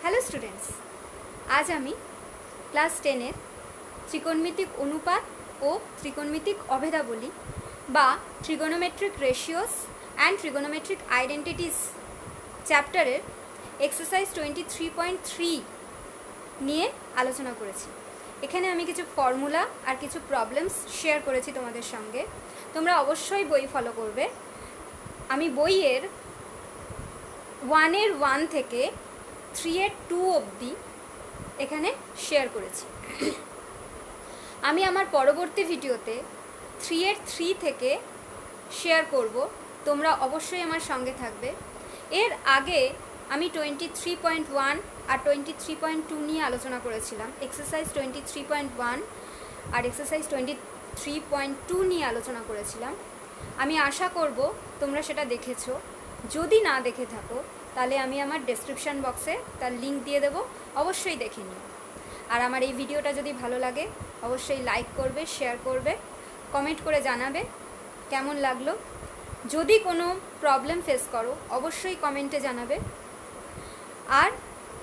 Hello students, আজ আমি class 10-এর ত্রিকোণমিতিক অনুপাত ও ত্রিকোণমিতিক অভেদাবলী বা trigonometric ratios and trigonometric identities চ্যাপ্টারের এক্সারসাইজ 23.3 নিয়ে আলোচনা করেছি। এখানে আমি কিছু ফর্মুলা আর কিছু প্রবলেমস শেয়ার করেছি তোমাদের সঙ্গে। তোমরা অবশ্যই বই ফলো করবে। আমি বইয়ের 1-এর 1 থেকে 3-এর 2 অবধি এখানে শেয়ার করেছি। আমি আমার পরবর্তী ভিডিওতে 3-এর 3 থেকে শেয়ার করব, তোমরা অবশ্যই আমার সঙ্গে থাকবে। এর আগে আমি 23.1 আর 23.2 নিয়ে আলোচনা করেছিলাম। এক্সারসাইজ 23.1 আর এক্সারসাইজ 23.2 নিয়ে আলোচনা করেছিলাম। আমি আশা করব তোমরা সেটা দেখেছো। যদি না দেখে থাকো তাহলে আমি আমার ডেসক্রিপশান বক্সে তার লিঙ্ক দিয়ে দেবো, অবশ্যই দেখে নিও। আর আমার এই ভিডিওটা যদি ভালো লাগে অবশ্যই লাইক করবে, শেয়ার করবে, কমেন্ট করে জানাবে কেমন লাগলো। যদি কোনো প্রবলেম ফেস করো অবশ্যই কমেন্টে জানাবে। আর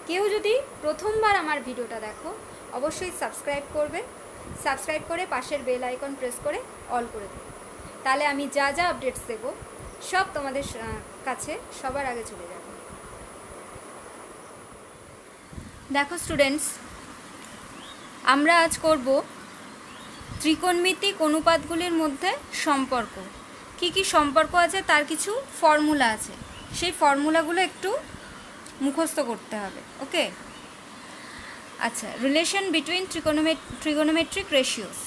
কেউ যদি প্রথমবার আমার ভিডিওটা দেখো অবশ্যই সাবস্ক্রাইব করবে, সাবস্ক্রাইব করে পাশের বেল আইকন প্রেস করে অল করে দেবে। তাহলে আমি যা যা আপডেটস দেবো সব তোমাদের কাছে সবার আগে চলে যাবে। দেখো স্টুডেন্টস, আমরা আজ করব ত্রিকোণমিতিক অনুপাতগুলির মধ্যে সম্পর্ক। কি কি সম্পর্ক আছে তার কিছু ফর্মুলা আছে, সেই ফর্মুলাগুলো একটু মুখস্থ করতে হবে। ওকে, আচ্ছা, রিলেশন বিটুইন ট্রিগোনোমেট্রিক রেশিওস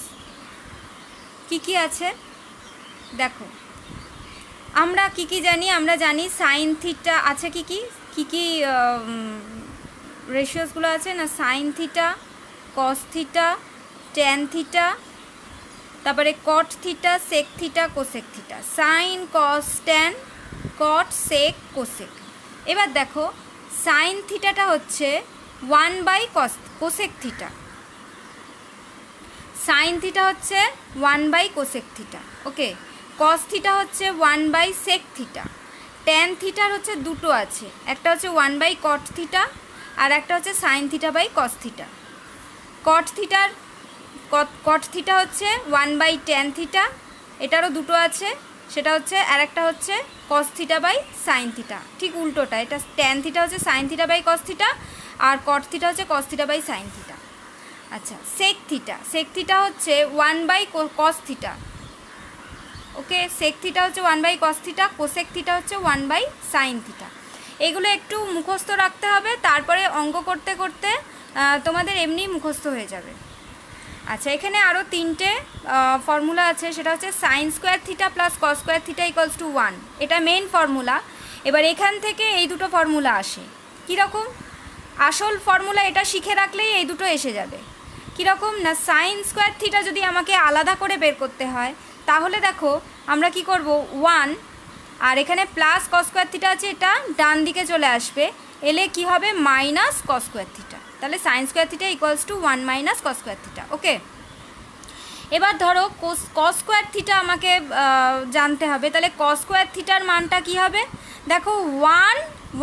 কি কি আছে দেখো। আমরা কি কি জানি? আমরা জানি সাইন থিটা আছে। কি কি রেশিওসগুলো আছে না? Sine theta, cos theta, tan theta, তারপরে cot theta, sec theta, cosec theta. Sine, cos, tan, cot, sec, cosec. এবার দেখো সাইন থিটাটা হচ্ছে 1/cos cosec theta. Sine theta হচ্ছে 1/কোসেক থিটা। ওকে, কস থিটা হচ্ছে 1/সেক থিটা। ট্যান থিটার হচ্ছে দুটো আছে, একটা হচ্ছে 1/কট থিটা আর একটা হচ্ছে sine theta by cos theta. Cot theta হচ্ছে 1/ট্যান থিটা, এটারও দুটো আছে, সেটা হচ্ছে আর একটা হচ্ছে cos theta by sine theta. ঠিক উল্টোটা, এটা ট্যান থিটা হচ্ছে sine theta by cos theta আর কট থিটা হচ্ছে cos theta by sine theta. আচ্ছা, সেক থিটা হচ্ছে 1/কস থিটা। ওকে, সেক থিটা হচ্ছে 1/কস থিটা, কোসেক থিটা হচ্ছে 1/সাইন থিটা। এগুলো একটু মুখস্থ রাখতে হবে, তারপরে অঙ্ক করতে করতে তোমাদের এমনি মুখস্থ হয়ে যাবে। আচ্ছা, এখানে আরও 3টে ফর্মুলা আছে, সেটা হচ্ছে sine square theta plus cos square theta equals to 1, এটা মেন ফর্মুলা। এবার এখান থেকে এই দুটো ফর্মুলা আসে। কীরকম? আসল ফর্মুলা এটা শিখে রাখলেই এই দুটো এসে যাবে। কীরকম না, সাইন স্কোয়ার থিটা যদি আমাকে আলাদা করে বের করতে হয় তাহলে দেখো আমরা কি করব, 1 আর এখানে প্লাস কস স্কোয়ার থিটা আছে, এটা ডান দিকে চলে আসবে, এলে কি হবে মাইনাস কস স্কোয়ার থিটা। তাহলে sine square theta equals to 1 minus cos square theta. Okay, এবার ধরো কস স্কোয়ার থিটা আমাকে জানতে হবে, তাহলে কস স্কোয়ার থিটার মানটা কি হবে? দেখো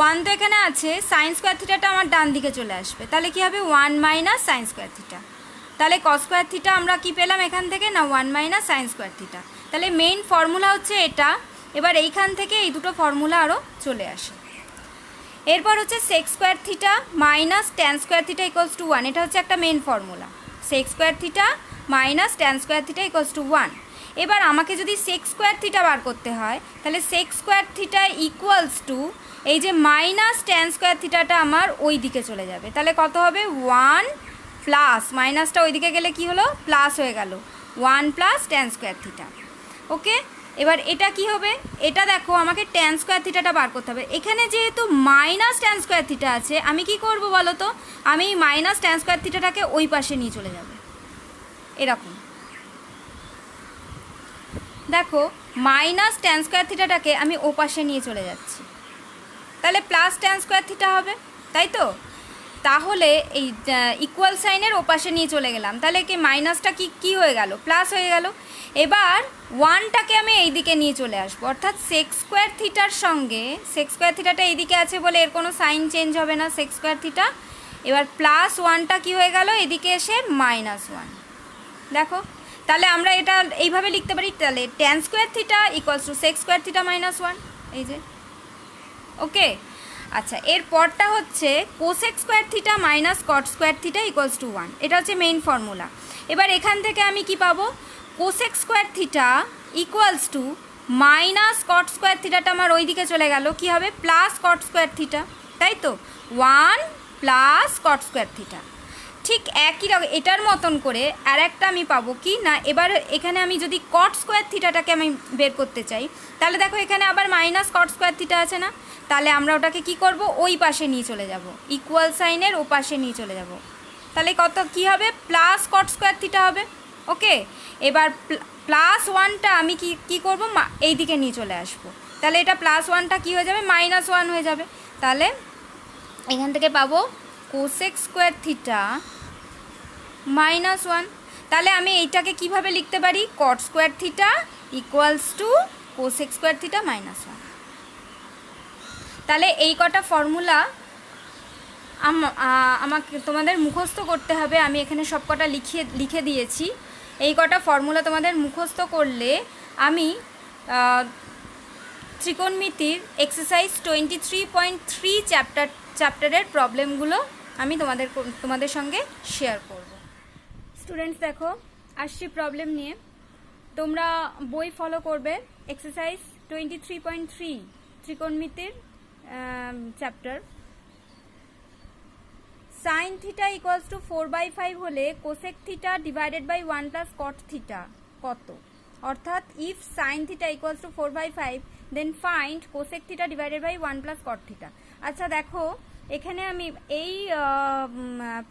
1 তো এখানে আছে, সাইন স্কোয়ার থিটাটা আমার ডান দিকে চলে আসবে, তাহলে কি হবে 1 মাইনাস সাইন স্কোয়ার থিটা। তাহলে কস স্কোয়ার থিটা আমরা কি পেলাম এখান থেকে না 1 মাইনাস সাইন স্কোয়ার থিটা। তাহলে মেইন ফর্মুলা হচ্ছে এটা। এবার এইখান থেকে এই দুটো ফর্মুলা আরও চলে আসে। এরপর হচ্ছে sec square theta minus tan square theta equals to 1, এটা হচ্ছে একটা main formula. Sec square theta minus tan square theta equals to 1। এবার আমাকে যদি সেক স্কোয়ার থিটা বার করতে হয় তাহলে sec square theta equals to এই যে মাইনাস ট্যান স্কোয়ার থিটাটা আমার ওই দিকে চলে যাবে, তাহলে কত হবে 1 প্লাস মাইনাসটা ওইদিকে গেলে কি হলো প্লাস হয়ে গেল 1 plus tan square theta. Okay, এবার এটা কি হবে? এটা দেখো আমাকে ট্যান স্কোয়ার থিটাটা বার করতে হবে। এখানে যেহেতু মাইনাস ট্যান স্কোয়ার থিটা আছে, আমি কি করব বলো তো? আমি মাইনাস ট্যান স্কোয়ার থিটাটাকে ওই পাশে নিয়ে চলে যাবে, এরকম। দেখো মাইনাস ট্যান স্কোয়ার থিটাটাকে আমি ও পাশে নিয়ে চলে যাচ্ছি, তাহলে প্লাস ট্যান স্কোয়ার থিটা হবে, তাই তো? তাহলে এই ইকুয়াল সাইনের ওপাশে নিয়ে চলে গেলাম, তাহলে কি মাইনাসটা কি হয়ে গেল, প্লাস হয়ে গেল। এবার ওয়ানটাকে আমি এই দিকে নিয়ে চলে আসবো, অর্থাৎ সেক স্কোয়ার থিটার সঙ্গে, সেক স্কোয়ার থিটাটা এইদিকে আছে বলে এর কোনো সাইন চেঞ্জ হবে না, সেক স্কোয়ার থিটা। এবার প্লাস ওয়ানটা কী হয়ে গেল, এদিকে এসে -1। দেখো, তাহলে আমরা এটা এইভাবে লিখতে পারি, তাহলে tan square theta equals to sec square theta -1, এই যে। ওকে, আচ্ছা, এর পরটা হচ্ছে cosec square theta minus cot square theta equals to 1, এটা হচ্ছে মেইন ফর্মুলা। এবার এখান থেকে আমি কি পাবো, cosec square theta equals to minus cot square থিটাটা আমার ওই দিকে চলে গেল, কি হবে, প্লাস কট স্কোয়ার থিটা, তাই তো, 1 প্লাস কট স্কোয়ার থিটা। ঠিক একই রকম এটার মতন করে আর একটা আমি পাবো কি না, এবার এখানে আমি যদি কট স্কোয়ার থিটাটাকে আমি বের করতে চাই, তাহলে দেখো এখানে আবার মাইনাস কট স্কোয়ার থিটা আছে না, তাহলে আমরা ওটাকে কি করব, ওই পাশে নিয়ে চলে যাব, ইকুয়াল সাইনের ও পাশে নিয়ে চলে যাব, তাহলে কত কি হবে, প্লাস কট স্কোয়ার থিটা হবে। ওকে, এবার প্লাস ওয়ানটা আমি কি করব, এই দিকে নিয়ে চলে আসবো, তাহলে এটা প্লাস ওয়ানটা কী হয়ে যাবে, -1 হয়ে যাবে। তাহলে এখান থেকে পাবো কোসেক স্কোয়ার থিটা -1। তাহলে আমি এইটাকে কিভাবে লিখতে পারি, কট square theta equals two cosec square theta -1। তাহলে এই কটা ফর্মুলা আমাকে তোমাদের মুখস্থ করতে হবে, আমি এখানে সব কটা লিখে দিয়েছি। এই কটা ফর্মুলা তোমাদের মুখস্থ করলে আমি ত্রিকোণমিতির এক্সারসাইজ 23.3 চ্যাপ্টারের প্রবলেমগুলো আমি তোমাদের সঙ্গে শেয়ার করব। স্টুডেন্টস দেখো, আসছি প্রবলেম নিয়ে, তোমরা বই ফলো করবে। এক্সারসাইজ 23.3 ত্রিকোণমিতির chapter. Sine theta equals to 4/5 হলে cosec theta divided by 1 plus cot theta কত, অর্থাৎ if sine theta equals to 4/5 then find cosec theta divided by 1 plus cot theta. আচ্ছা দেখো, এখানে আমি এই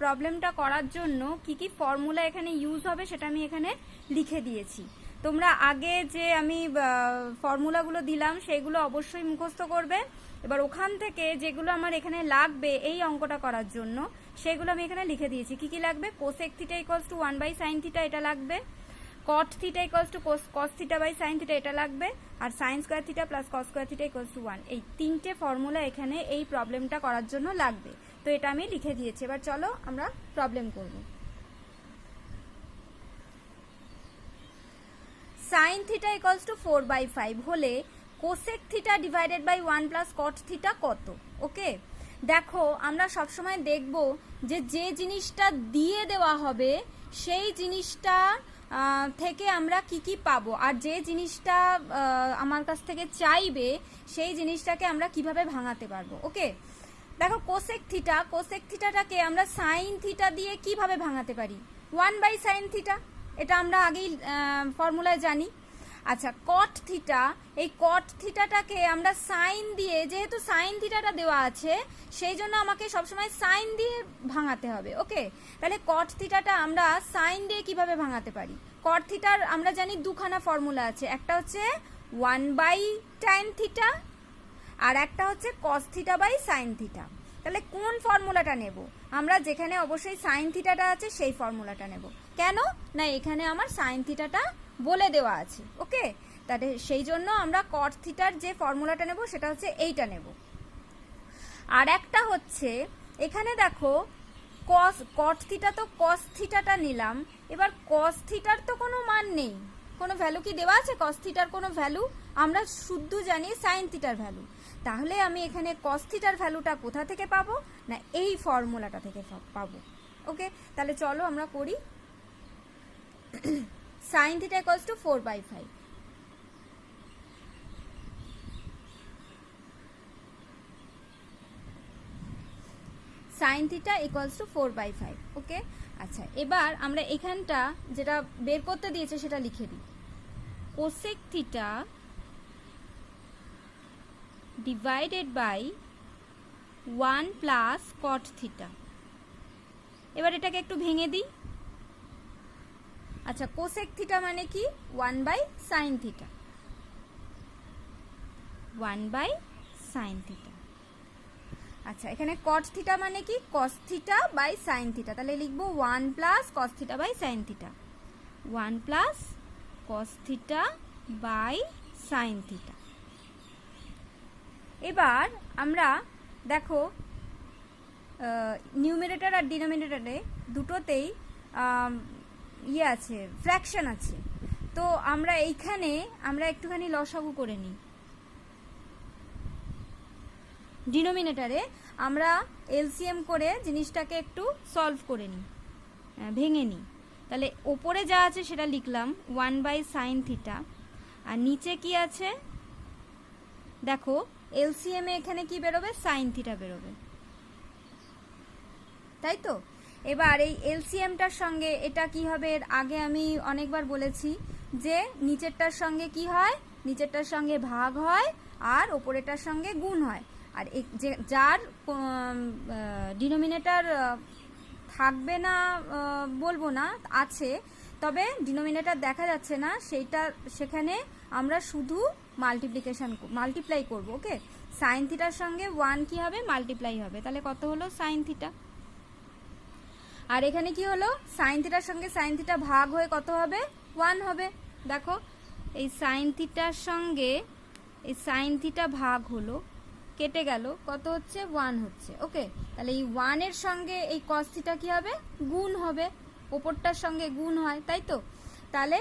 প্রবলেমটা করার জন্য কি কি ফর্মুলা এখানে ইউজ হবে সেটা আমি এখানে লিখে দিয়েছি। তোমরা আগে যে আমি ফর্মুলাগুলো দিলাম সেগুলো অবশ্যই মুখস্থ করবে। এবার ওখান থেকে যেগুলো আমার এখানে লাগবে এই অঙ্কটা করার জন্য সেগুলো আমি এখানে লিখে দিয়েছি। কি কি লাগবে, cosec theta equals to 1/sin theta এটা লাগবে, cot theta equals to cos theta by sine theta এটা লাগবে, আর sine square theta plus cos square theta equals to 1। এই তিনটে ফর্মুলা এখানে এই প্রবলেমটা করার জন্য লাগবে, তো এটা আমি লিখে দিয়েছি। এবার চলো আমরা প্রবলেম করব। সাইন থিটা ইকুয়ালস টু 4/5 হলে cosec theta divided by 1 plus cot theta কত। ওকে, দেখো আমরা সবসময় দেখব যে জিনিসটা দিয়ে দেওয়া হবে সেই জিনিসটা থেকে আমরা কি কি পাবো, আর যে জিনিসটা আমার কাছ থেকে চাইবে সেই জিনিসটাকে আমরা কিভাবে ভাঙাতে পারবো। ওকে, দেখো কোসেক থিটাটাকে আমরা সাইন থিটা দিয়ে কিভাবে ভাঙাতে পারি, 1/sin থিটা, এটা আমরা আগেই ফর্মুলায় জানি। আচ্ছা, কট থিটা, এই কট থিটাটাকে আমরা সাইন দিয়ে, যেহেতু সাইন থিটাটা দেওয়া আছে সেই জন্য আমাকে সবসময় সাইন দিয়ে ভাঙাতে হবে। ওকে, তাহলে কট থিটাটা আমরা সাইন দিয়ে কিভাবে ভাঙাতে পারি, কট থিটার আমরা জানি দুখানা ফর্মুলা আছে, একটা হচ্ছে 1/tan থিটা আর একটা হচ্ছে cos theta by sine theta. তাহলে কোন ফর্মুলাটা নেব আমরা, যেখানে অবশ্যই সাইন থিটাটা আছে সেই ফর্মুলাটা নেব। কেন না, এখানে আমার সাইন থিটাটা বলে দেওয়া আছে। ওকে, তাহলে সেই জন্য আমরা কট থিটার যে ফর্মুলাটা নেব সেটা হচ্ছে এইটা নেব। আর একটা হচ্ছে এখানে দেখো কট থিটা, তো কস থিটাটা নিলাম, এবার কস থিটার তো কোনো মান নেই, কোনো ভ্যালু কি দেওয়া আছে কস থিটার, কোনো ভ্যালু, আমরা শুদ্ধ জানি সাইন থিটার ভ্যালু। তাহলে আমি এখানে কস থিটার ভ্যালুটা কোথা থেকে পাবো না, এই ফর্মুলাটা থেকে পাবো। ওকে, তাহলে চলো আমরা করি। Sign theta equals to 4/5, sign theta equals to 4/5। ওকে, আচ্ছা এবার আমরা এখানটা যেটা বের করতে দিয়েছে সেটা লিখে দিই, cosec theta divided by 1 plus cot theta. এবার এটাকে একটু ভেঙে দিই। আচ্ছা, কোসেক থিটা মানে কি, 1/sin থিটা, 1/sin থিটা। আচ্ছা, এখানে কট থিটা মানে কি, cos theta by sine theta, তাহলে লিখবো 1 plus cos theta by sine theta, 1 plus cos theta by sine theta. এবার আমরা দেখো নিউমিনেটর আর ডিনোমিনেটরে দুটোতেই ইয়ে আছে, ফ্র্যাকশন আছে, তো আমরা এইখানে আমরা একটুখানি লসাগু করে নিই। ডিনোমিনেটরে আমরা এলসিএম করে জিনিসটাকে একটু সলভ করে নিই, ভেঙে নিই। তাহলে ওপরে যা আছে সেটা লিখলাম 1 বাই সাইন থিটা, আর নিচে কি আছে দেখো এলসিএম এ এখানে কি বেরোবে, সাইন থিটা বেরোবে, তাই তো। এবার এই এলসিএমটার সঙ্গে এটা কি হবে, এর আগে আমি অনেকবার বলেছি যে নিচেরটার সঙ্গে কি হয়, নিচেরটার সঙ্গে ভাগ হয় আর ওপরেরটার সঙ্গে গুণ হয়। আর যে যার ডিনোমিনেটর থাকবে না বলবো না, আছে, তবে ডিনোমিনেটর দেখা যাচ্ছে না, সেইটা সেখানে আমরা শুধু মাল্টিপ্লাই করব। ওকে, সাইন থিটার সঙ্গে 1 কি হবে, মাল্টিপ্লাই হবে, তাহলে কত হলো সাইন থিটা। আর এখানে কি হলো, সাইন থিটার সঙ্গে সাইন থিটা ভাগ হয়ে কত হবে, 1 হবে। দেখো এই সাইন থিটার সঙ্গে এই সাইন থিটা ভাগ হলো, কেটে গেল, কত হচ্ছে, 1 হচ্ছে। ওকে, তাহলে এই 1 এর সঙ্গে এই কস থিটা কি হবে, গুণ হবে, ওপরটার সঙ্গে গুণ হয়, তাই তো। তাহলে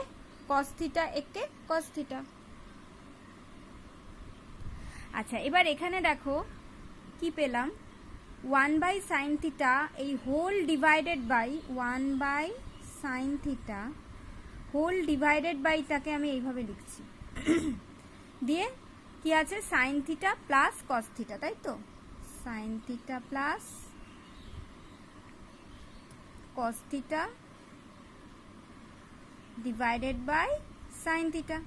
কস থিটা একে কস থিটা। আচ্ছা, এবার এখানে দেখো কি পেলাম, 1 বাই সাইন থিটা এই whole divided by 1 by sine theta whole divided বাইটাকে আমি এইভাবে লিখছি, দিয়ে কি আছে, sine theta plus cos theta, তাই তো, sine theta plus cos theta divided by sine theta.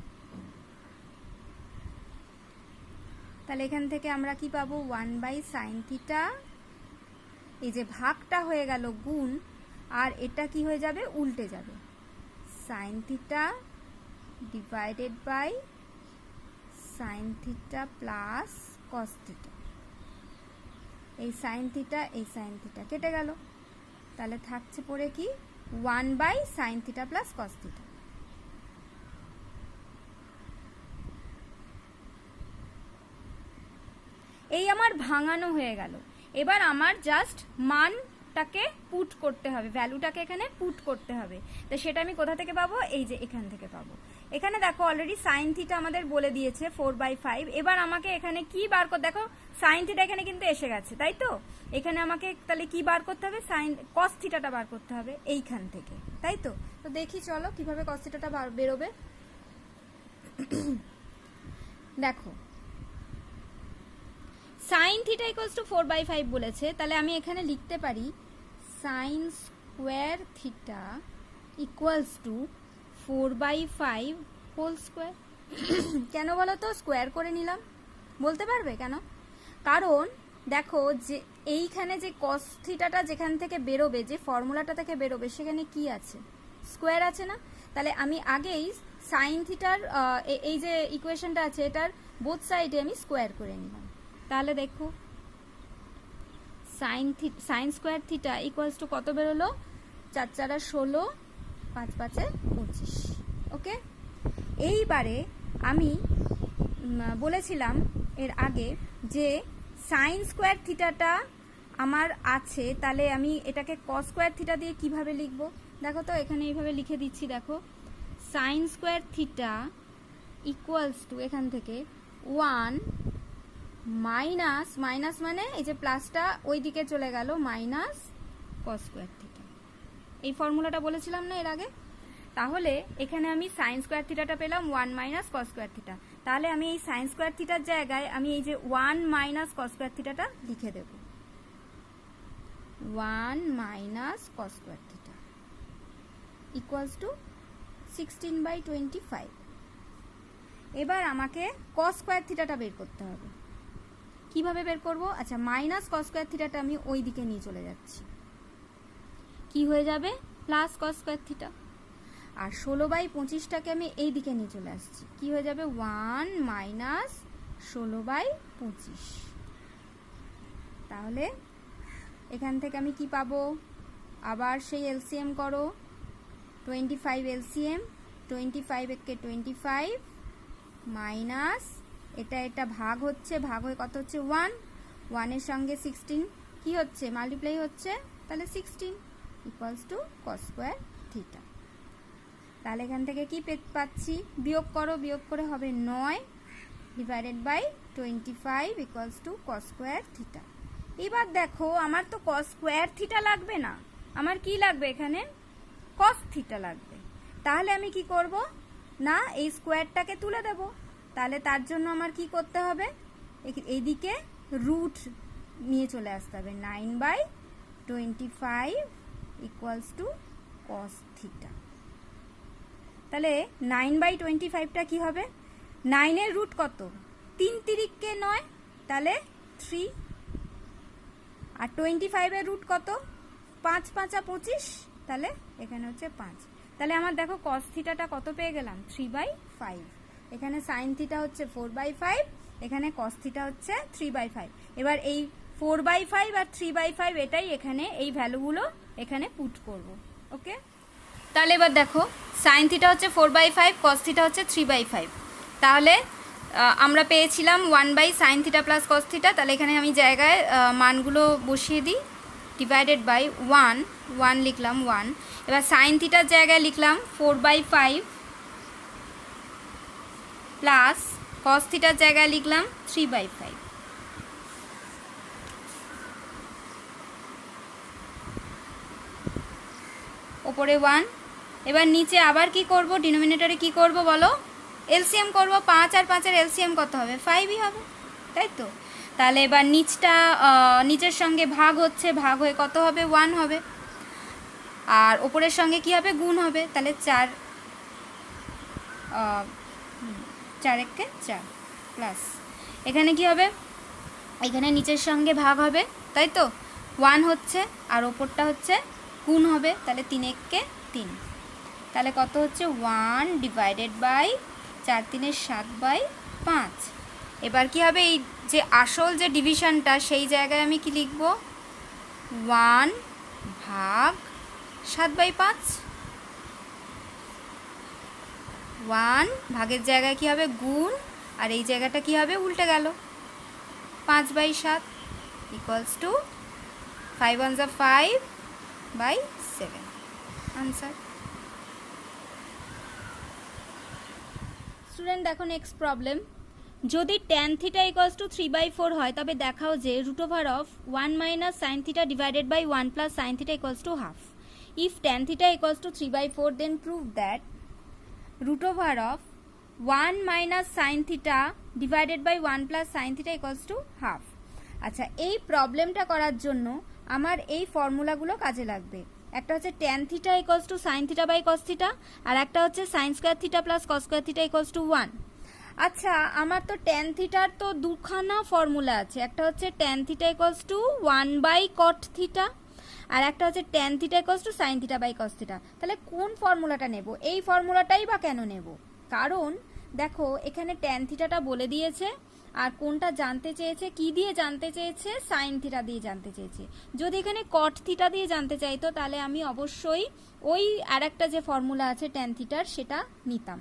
তাহলে এখান থেকে আমরা কি পাবো, 1 বাই সাইন থিটা, এই যে ভাগটা হয়ে গেল গুণ, আর এটা কি হয়ে যাবে, উল্টে যাবে, sine theta divided by sine theta plus cos theta. এই সাইন থিটা এই সাইন থিটা কেটে গেল, তাহলে থাকছে পড়ে কি, 1 by sine theta plus cos theta. এই আমার ভাঙানো হয়ে গেল। এবার আমার জাস্ট মানটাকে পুট করতে হবে, ভ্যালুটাকে এখানে পুট করতে হবে। তো সেটা আমি কোথা থেকে পাবো, এই যে এখান থেকে পাবো। এখানে দেখো অলরেডি সাইন থিটা আমাদের বলে দিয়েছে 4/5। এবার আমাকে এখানে কি বার করতে, দেখো সাইন থিটা এখানে কিন্তু এসে গেছে, তাই তো। এখানে আমাকে তাহলে কি বার করতে হবে, সাইন কস থিটাটা বার করতে হবে এইখান থেকে, তাই তো। তো দেখি চলো কিভাবে কস থিটাটা বেরোবে। দেখো সাইন থিটা ইকুয়ালস টু 4/5 বলেছে, তাহলে আমি এখানে লিখতে পারি sine square theta equals to 4/5 whole square. কেন বলো তো, স্কোয়ার করে নিলাম, বলতে পারবে কেন? কারণ দেখো যে এইখানে যে কস থিটাটা যেখান থেকে বেরোবে, যে ফর্মুলাটা থেকে বেরোবে, সেখানে কি আছে, স্কোয়ার আছে না। তাহলে আমি আগেই সাইন থিটার এই যে ইকুয়েশনটা আছে, এটার বোথ সাইডে আমি স্কোয়ার করে নিলাম। তাহলে দেখো sign square theta equals to কত বেরোলো, 4 4 16, 5 5 25। ওকে, এইবারে আমি বলেছিলাম এর আগে যে সাইন স্কোয়ার থিটাটা আমার আছে, তাহলে আমি এটাকে কস স্কোয়ার থিটা দিয়ে কিভাবে লিখব, দেখো তো এখানে এইভাবে লিখে দিচ্ছি। দেখো sign square theta equals two এখান থেকে 1 মাইনাস মাইনাস মানে এই যে প্লাসটা ওই দিকে চলে গেল, মাইনাস কস স্কোয়ার থিটা। এই ফর্মুলাটা বলেছিলাম না এর আগে। তাহলে এখানে আমি সাইন স্কোয়ার থিটাটা পেলাম 1 মাইনাস কস স্কোয়ার থিটা। তাহলে আমি এই সাইন স্কোয়ার থিটার জায়গায় আমি এই যে 1 মাইনাস কস স্কোয়ার থিটাটা লিখে দেব, 1 minus cos square theta equals two 16/25। এবার আমাকে কস স্কোয়ার থিটাটা বের করতে হবে। কিভাবে বের করব, আচ্ছা মাইনাস কস স্কোয়ার থিটাটা আমি ওই দিকে নিয়ে চলে যাচ্ছি, কি হয়ে যাবে, প্লাস কস স্কোয়ার থিটা। আর 16/25টাকে আমি এই দিকে নিয়ে চলে আসছি, কি হয়ে যাবে, 1 মাইনাস 16/25। তাহলে এখান থেকে আমি কি পাবো, আবার সেই এলসিএম করো, 25 এলসিএম, 25 একে 25 মাইনাস এটা ভাগ হচ্ছে, ভাগ হয়ে কত হচ্ছে 1, 1 এর সঙ্গে 16 কি হচ্ছে মাল্টিপ্লাই হচ্ছে, তাহলে 16 equals to cos square theta. তাহলে এখান থেকে কি পাচ্ছি, বিয়োগ করো, বিয়োগ করে হবে 9 divided by 25 equals to cos square theta. এবার দেখো আমার তো কস স্কোয়ার থিটা লাগবে না, আমার কি লাগবে এখানে কস থিটা লাগবে। তাহলে আমি কি করব না, এই স্কোয়ারটাকে তুলে দেব। তাহলে তার জন্য আমার কি করতে হবে, এইদিকে রুট নিয়ে চলে আসতে হবে, 9/25 ইকুয়ালস টু কস থিটা। তাহলে 9/25টা কি হবে, 9 এর রুট কত, 3 তিরিককে 9, তাহলে 3, আর 25 এর রুট কত, 5 5 25, তাহলে এখানে হচ্ছে 5। তাহলে আমার দেখো কস থিটাটা কত পেয়ে গেলাম, 3/5। এখানে সাইন থিটা হচ্ছে 4/5, এখানে কস থিটা হচ্ছে 3/5। এবার এই 4/5 আর 3/5 এটাই এখানে এই ভ্যালুগুলো এখানে পুট করব। ওকে, তাহলে এবার দেখো সাইন থিটা হচ্ছে 4/5, কস থিটা হচ্ছে 3/5। তাহলে আমরা পেয়েছিলাম 1/sin theta plus cos theta. তাহলে এখানে আমি জায়গায় মানগুলো বসিয়ে দিই, ডিভাইডেড বাই 1 লিখলাম 1। এবার সাইন থিটার জায়গায় লিখলাম 4/5 প্লাস কস থিটার জায়গায় লিখলাম 3/5। ওপরে 1, এবার নিচে আবার কি করব, ডিনোমিনেটরে কি করব বলো, এলসিএম করব। 5 আর 5 এর এলসিএম কত হবে, 5ই হবে, তাই তো। তাহলে এবার নিচের সঙ্গে ভাগ হচ্ছে, ভাগ হয়ে কত হবে 1 হবে, আর ওপরের সঙ্গে কি হবে গুণ হবে, তাহলে 4 একে 4 প্লাস এখানে কি হবে, এখানে নিচের সঙ্গে ভাগ হবে, তাই তো, 1 হচ্ছে আর ওপরটা হচ্ছে গুণ হবে, তাহলে 3 একে 3। তাহলে কত হচ্ছে 1 ডিভাইডেড বাই 4 3 7/5। এবার কি হবে, এই যে আসল যে ডিভিশনটা সেই জায়গায় আমি কি লিখব, 1 ভাগ 7/5। 1 ভাগের জায়গায় কি হবে গুণ, আর এই জায়গাটা কি হবে উল্টে গেল, 5/7 ইকুয়ালস টু 5 1 5/7 আনসার। স্টুডেন্ট দেখো নেক্সট প্রবলেম, যদি tan থিটা ইকুয়ালস টু 3/4 হয় তবে দেখাও যে root over of 1 minus sine theta divided by 1 plus sine theta equals to half. If tan theta equals to 3/4 then prove that root over of 1 minus sine theta divided by 1 plus sine theta equals to half. আচ্ছা, এই প্রবলেমটা করার জন্য আমার এই ফর্মুলাগুলো কাজে লাগবে। একটা হচ্ছে tan theta equals to sine theta by cos theta, আর একটা হচ্ছে sine square theta plus cos square theta equals to 1। আচ্ছা, আমার তো tan থিটার তো দুখানা ফর্মুলা আছে, একটা হচ্ছে tan theta equals to 1/cot theta, আর একটা হচ্ছে tan theta equals to sine theta by cos theta. তাহলে কোন ফর্মুলাটা নেব, এই ফর্মুলাটাই বা কেন নেব, কারণ দেখো এখানে tan থিটাটা বলে দিয়েছে, আর কোনটা জানতে চেয়েছে, কি দিয়ে জানতে চেয়েছে, সাইন থিটা দিয়ে জানতে চেয়েছে। যদি এখানে কট থিটা দিয়ে জানতে চাইতো তাহলে আমি অবশ্যই ওই আরেকটা যে ফর্মুলা আছে tan থিটার সেটা নিতাম,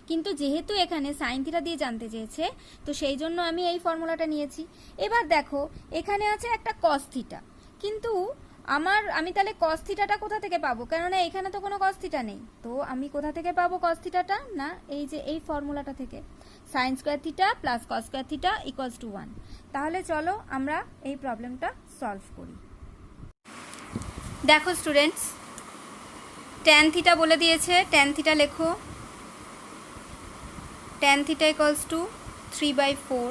কিন্তু যেহেতু এখানে সাইন থিটা দিয়ে জানতে চেয়েছে তো সেই জন্য আমি এই ফর্মুলাটা নিয়েছি। এবার দেখো এখানে আছে একটা কস থিটা, কিন্তু আমি তাহলে কস থিটাটা কোথা থেকে পাবো, কেননা এখানে তো কোনো কস থিটা নেই, তো আমি কোথা থেকে পাবো কস থিটাটা, না এই যে এই ফর্মুলাটা থেকে, sign square theta plus cos square theta equals to 1। তাহলে চলো আমরা এই প্রবলেমটা সলভ করি। দেখো স্টুডেন্টস, tan থিটা বলে দিয়েছে, tan থিটা লেখো, tan থিটা ইকুয়ালস টু 3/4,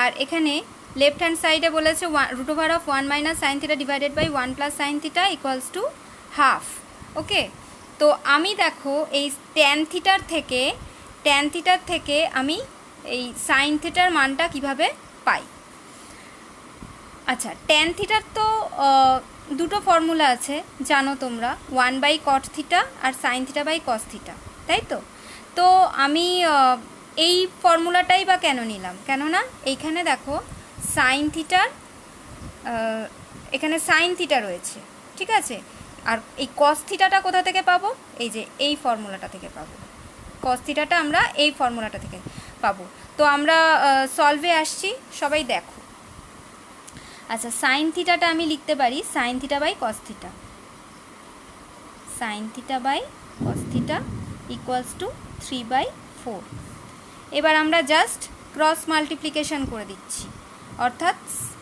আর এখানে লেফট হ্যান্ড সাইডে বলেছে root over of 1 minus sine theta divided by 1 plus sine theta equals to half. Okay, তো আমি দেখো এই tan থিটার থেকে আমি এই সাইন থিটার মানটা কিভাবে পাই। আচ্ছা, tan থিটার তো দুটো ফর্মুলা আছে জানো তোমরা, 1/cot থিটা আর sine theta by cos theta, তাই তো। তো আমি এই ফর্মুলাটাই বা কেন নিলাম, কেননা এইখানে দেখো সাইন থিটার এখানে সাইন থিটা রয়েছে, ঠিক আছে। আর এই কস থিটাটা কোথা থেকে পাবো, এই যে এই ফর্মুলাটা থেকে পাবো। কস থিটাটা আমরা এই ফর্মুলাটা থেকে পাবো। তো আমরা সলভে আসছি, সবাই দেখো। আচ্ছা, সাইন থিটাটা আমি লিখতে পারি sine theta by cos theta, sine theta by cos theta equals to 3/4। এবার আমরা জাস্ট ক্রস মাল্টিপ্লিকেশন করে দিচ্ছি, অর্থাৎ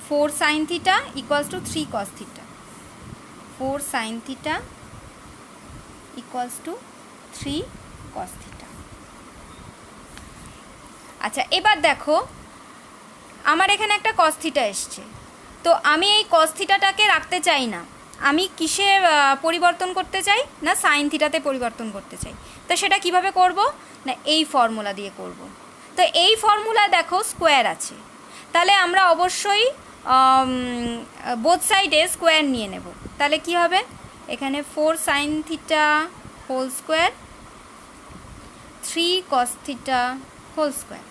4 sine theta equals two 3 cos theta, 4 sine theta equals two 3 cos theta. আচ্ছা, এবার দেখো আমার এখানে একটা কস থিটা এসছে, তো আমি এই কস থিটাটাকে রাখতে চাই না, আমি কিসে পরিবর্তন করতে চাই না সাইন থিটাতে পরিবর্তন করতে চাই। তো সেটা কিভাবে করব না এই ফর্মুলা দিয়ে করব। তো এই ফর্মুলা দেখো স্কোয়ার আছে, তাহলে আমরা অবশ্যই বোথ সাইডে স্কোয়ার নিয়ে নেব। তাহলে কি হবে, এখানে 4 sine theta whole square 3 cos theta whole square.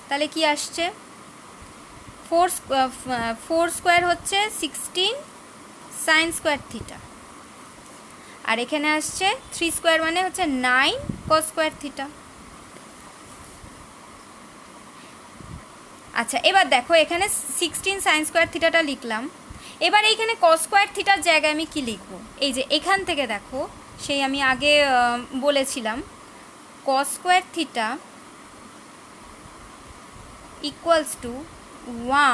তাহলে কি আসছে, 4 স্কোয়ার হচ্ছে 16 সাইন স্কোয়ার থিটা, আর এখানে আসছে 3 স্কোয়ার মানে হচ্ছে 9 কস স্কোয়ার থিটা। আচ্ছা, এবার দেখো এখানে 16 সাইন স্কোয়ার থিটাটা লিখলাম, এবার এইখানে কস স্কোয়ার থিটার জায়গায় আমি কি লিখব, এই যে এখান থেকে দেখো সেই আমি আগে বলেছিলাম কস square theta equals to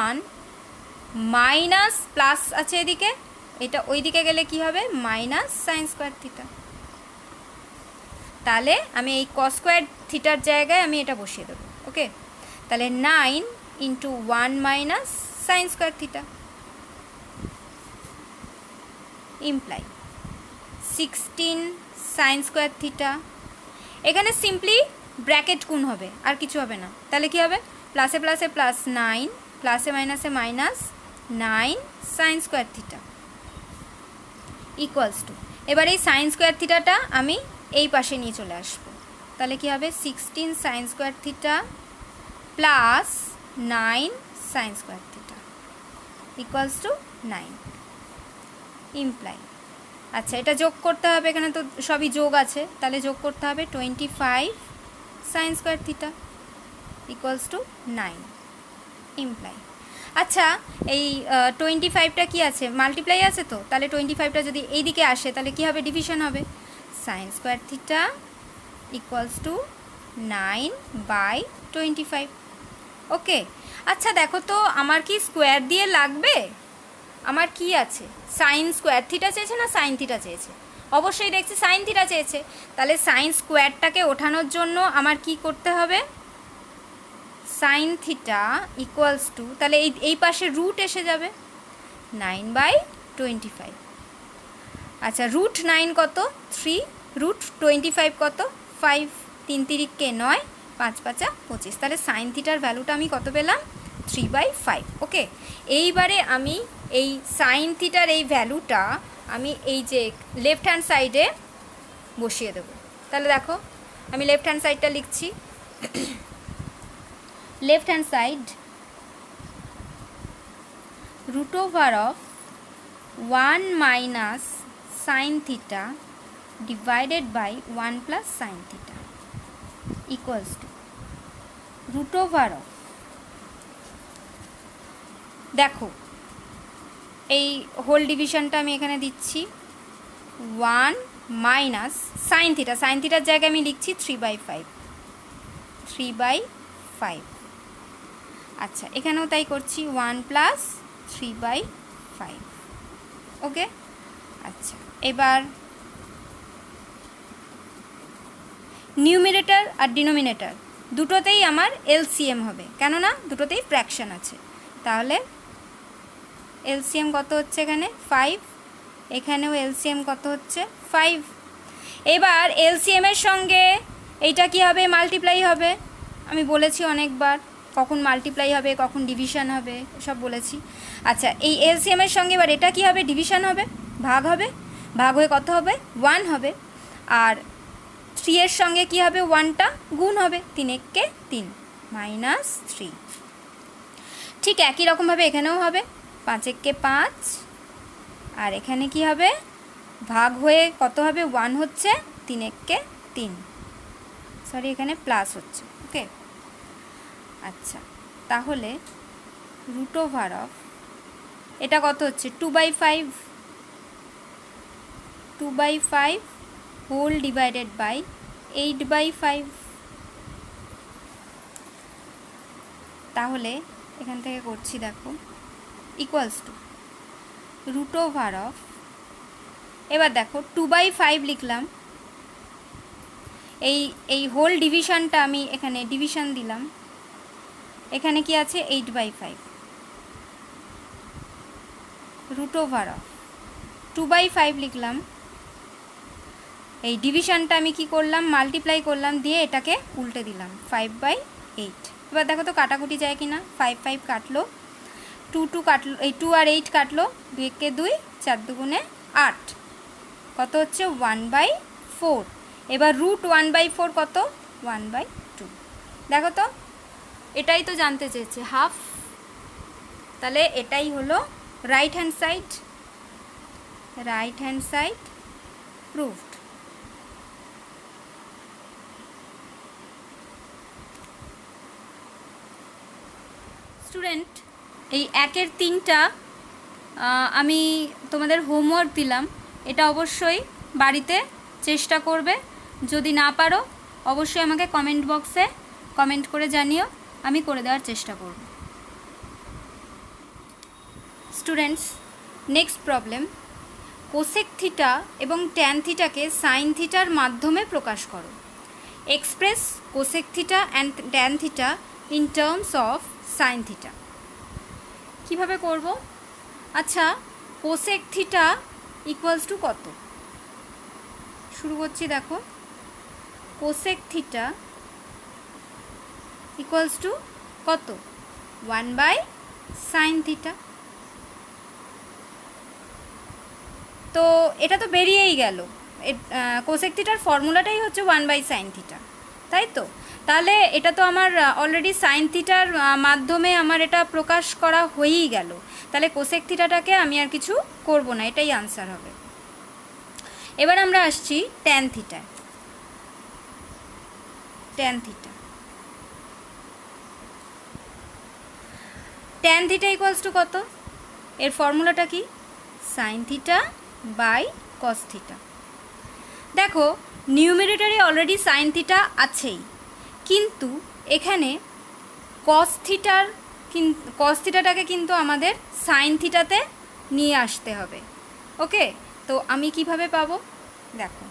1 minus plus আছে এদিকে, এটা ওই দিকে গেলে কি হবে মাইনাস সাইন স্কোয়ার থিটা। তাহলে আমি এই কস স্কোয়ার থিটার জায়গায় আমি এটা বসিয়ে দেবো। ওকে, তাহলে 9 into 1 minus sine square theta imply 16 sign square theta. এখানে সিম্পলি ব্র্যাকেট গুণ হবে, আর কিছু হবে না। তাহলে কি হবে, প্লাসে প্লাসে প্লাস 9, প্লাসে মাইনাসে minus 9 sign square theta equals two, এবার এই সাইন স্কোয়ার থিটাটা আমি এই পাশে নিয়ে চলে আসবো। তাহলে কি হবে 16 sign square theta plus 9 sign square theta equals two 9 imply. আচ্ছা, এটা যোগ করতে হবে, এখানে তো সবই যোগ আছে, তাহলে যোগ করতে হবে 25 sign square theta equals two 9 imply. আচ্ছা, এই 25টা কি আছে, মাল্টিপ্লাই আছে, তো তাহলে 25টা যদি এই দিকে আসে তাহলে কি হবে, ডিভিশন হবে। Sign square theta equals two 9/25। ওকে, আচ্ছা দেখো তো আমার কি স্কোয়ার দিয়ে লাগবে, আমার কি আছে, সাইন স্কোয়ার থিটা চেয়েছে না সাইন থিটা চেয়েছে, অবশ্যই দেখছি সাইন থিটা চেয়েছে। তাহলে সাইন স্কোয়ারটাকে ওঠানোর জন্য আমার কি করতে হবে, সাইন থিটা ইকুয়ালস টু, তাহলে এই পাশে রুট এসে যাবে 9/25। আচ্ছা, রুট 9 কত 3, রুট 25 কত 5, 3 তিরিককে 9, 5 5 25, তাহলে সাইন থিটার ভ্যালুটা আমি কত পেলাম 3/5। ওকে, এইবারে আমি এই সাইন থিটার এই ভ্যালুটা আমি এই যে লেফট হ্যান্ড সাইডে বসিয়ে দেবো। তাহলে দেখো আমি লেফট হ্যান্ড সাইডটা লিখছি, left hand side root over of 1 minus sine theta divided by 1 plus sine theta equals to root over of, দেখো এই হোল ডিভিশনটা আমি এখানে দিচ্ছি 1 মাইনাস সাইন থিটা, সাইন থিটার জায়গায় আমি লিখছি 3/5। আচ্ছা, এখানেও তাই করছি 1 প্লাস 3/5। ওকে, আচ্ছা এবার নিউমিরেটর আর ডিনোমিনেটর দুটোতেই আমার এলসিএম হবে, কেননা দুটোতেই ফ্র্যাকশন আছে। তাহলে এলসিএম কত হচ্ছে এখানে 5, এখানেও এলসিএম কত হচ্ছে 5। এবার এলসিএমের সঙ্গে এইটা কি হবে, মাল্টিপ্লাই হবে। আমি বলেছি অনেকবার কখন মাল্টিপ্লাই হবে কখন ডিভিশন হবে সব বলেছি। আচ্ছা, এই এলসিএমের সঙ্গে এবার এটা কি হবে, ডিভিশন হবে, ভাগ হবে, ভাগ হয়ে কত হবে 1 হবে। আর 3 এর সঙ্গে কি হবে 1টা গুণ হবে, 3 একে 3 -3। ঠিক একই রকমভাবে এখানেও হবে 5 একে 5, আর এখানে কি হবে ভাগ হয়ে কত হবে 1 হচ্ছে, 3 একে 3, সরি এখানে প্লাস হচ্ছে। ওকে, আচ্ছা তাহলে √, এটা কত হচ্ছে 2/5, 2/5 হোল ডিভাইডেড বাই 8/5। তাহলে এখান থেকে করছি দেখো ইকুয়ালস টু √, এবার দেখো 2/5 লিখলাম, এই হোল ডিভিশনটা আমি এখানে ডিভিশন দিলাম, এখানে কি আছে 8/5 √, 2/5 লিখলাম, এই ডিভিশনটা আমি কি করলাম মাল্টিপ্লাই করলাম, দিয়ে এটাকে উল্টে দিলাম 5/8। এবার দেখো তো কাটাকুটি যায় কি না, 5 5 কাটলো, 2 কাটলো, এই 2 আর 8 কাটলো, 2 একে 2, 4 দুগুণে 8, কত হচ্ছে 1/4। এবার √1/4 কত 1/2। দেখো তো এটাই তো জানতে চেয়েছে হাফ, তাহলে এটাই হলো right hand side proved. Student, এই 1-এর 3টা আমি তোমাদের হোমওয়ার্ক দিলাম, এটা অবশ্যই বাড়িতে চেষ্টা করবে, যদি না পারো অবশ্যই আমাকে কমেন্ট বক্সে কমেন্ট করে জানিও, আমি করে দেওয়ার চেষ্টা করব। Students, next problem, cosec theta এবং ট্যান থিটাকে সাইন থিটার মাধ্যমে প্রকাশ করো। Express cosec theta and tan theta in terms of sine theta. কীভাবে করব? আচ্ছা, কোসেক থিটা ইকুয়ালস টু কত? শুরু করছি, দেখো কোসেক থিটা ইকুয়ালস টু কত 1/sin থিটা। তো এটা তো বেরিয়েই গেল, কোসেক থিটার ফর্মুলাটাই হচ্ছে 1/sin থিটা, তাই তো? তাহলে এটা তো আমার অলরেডি সাইন থিটার মাধ্যমে আমার এটা প্রকাশ করা হয়েই গেল, তাহলে কোসেক থিটাটাকে আমি আর কিছু করব না, এটাই আনসার হবে। এবার আমরা আসছি ট্যান থিটায়। ট্যান থিটা ইকুয়ালস টু কত? এর ফর্মুলাটা কি? Sine theta by cos theta. দেখো নিউমেরেটরে অলরেডি সাইন থিটা আছেই, কিন্তু এখানে কস থিটাটাকে কিন্তু আমাদের সাইন থিটাতে নিয়ে আসতে হবে। ওকে, তো আমি কিভাবে পাবো? দেখো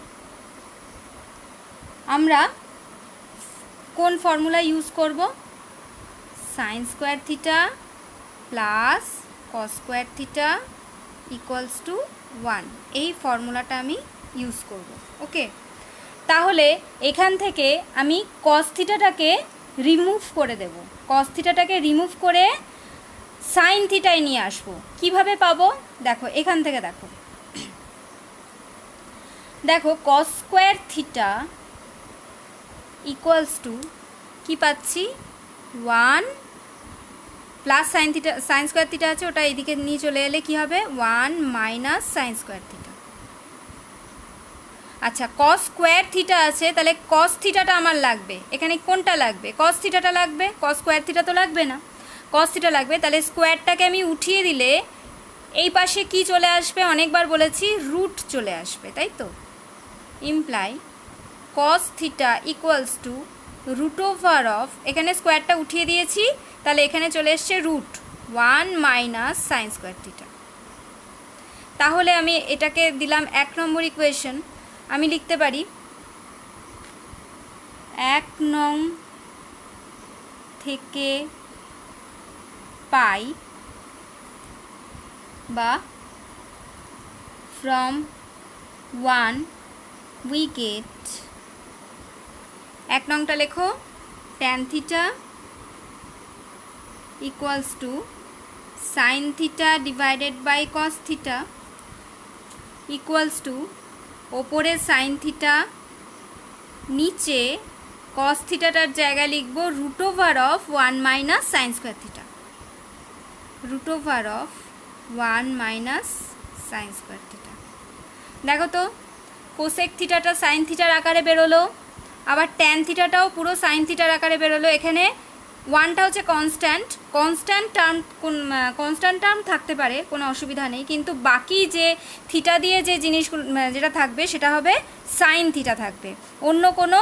আমরা কোন ফর্মুলা ইউজ করব? Sign square theta plus cos square theta equals to 1, এই ফর্মুলাটা আমি ইউজ করব। ওকে, তাহলে এখান থেকে আমি কস থিটাটাকে রিমুভ করে দেব, কস থিটাটাকে রিমুভ করে সাইন থিটায় নিয়ে আসব। কিভাবে পাবো? দেখো এখান থেকে দেখো cos square theta equals to কী পাচ্ছি 1 plus sine theta, sine square theta আছে ওটা এদিকে নিয়ে চলে এলে কি হবে 1 মাইনাস সাইন স্কোয়ার থিটা। আচ্ছা, কস স্কোয়ার থিটা আছে, তাহলে কস থিটাটা আমার লাগবে, এখানে কোনটা লাগবে? কস থিটাটা লাগবে, কস স্কোয়ার থিটা তো লাগবে না, কস থিটা লাগবে। তাহলে স্কোয়ারটাকে আমি উঠিয়ে দিলে এই পাশে কি চলে আসবে? অনেকবার বলেছি রুট চলে আসবে, তাই তো? ইমপ্লাই কস থিটা ইকুয়ালস টু √, এখানে স্কোয়ারটা উঠিয়ে দিয়েছি, তাহলে এখানে চলে এসছে √1 মাইনাস সাইন স্কোয়ার থিটা। তাহলে আমি এটাকে দিলাম 1 নম্বর ইকুয়েশন। আমি লিখতে পারি 1 নং থেকে পাই বা ফ্রম 1 উই গেট, 1 নংটা লেখো tan theta equals to sine theta divided by cos theta equals to ওপরে সাইন থিটা নিচে কস থিটাটার জায়গায় লিখব root over of 1 minus sine square theta, root over of 1 minus sine square theta. দেখো তো cosec থিটাটা sign থিটার আকারে বেরোলো, আবার ট্যান থিটাটাও পুরো সাইন থিটার আকারে বেরোলো। এখানে ওয়ানটা হচ্ছে কনস্ট্যান্ট, কনস্ট্যান্ট টার্ম থাকতে পারে, কোনো অসুবিধা নেই, কিন্তু বাকি যে থিটা দিয়ে যে জিনিসগুলো যেটা থাকবে সেটা হবে সাইন থিটা থাকবে, অন্য কোনো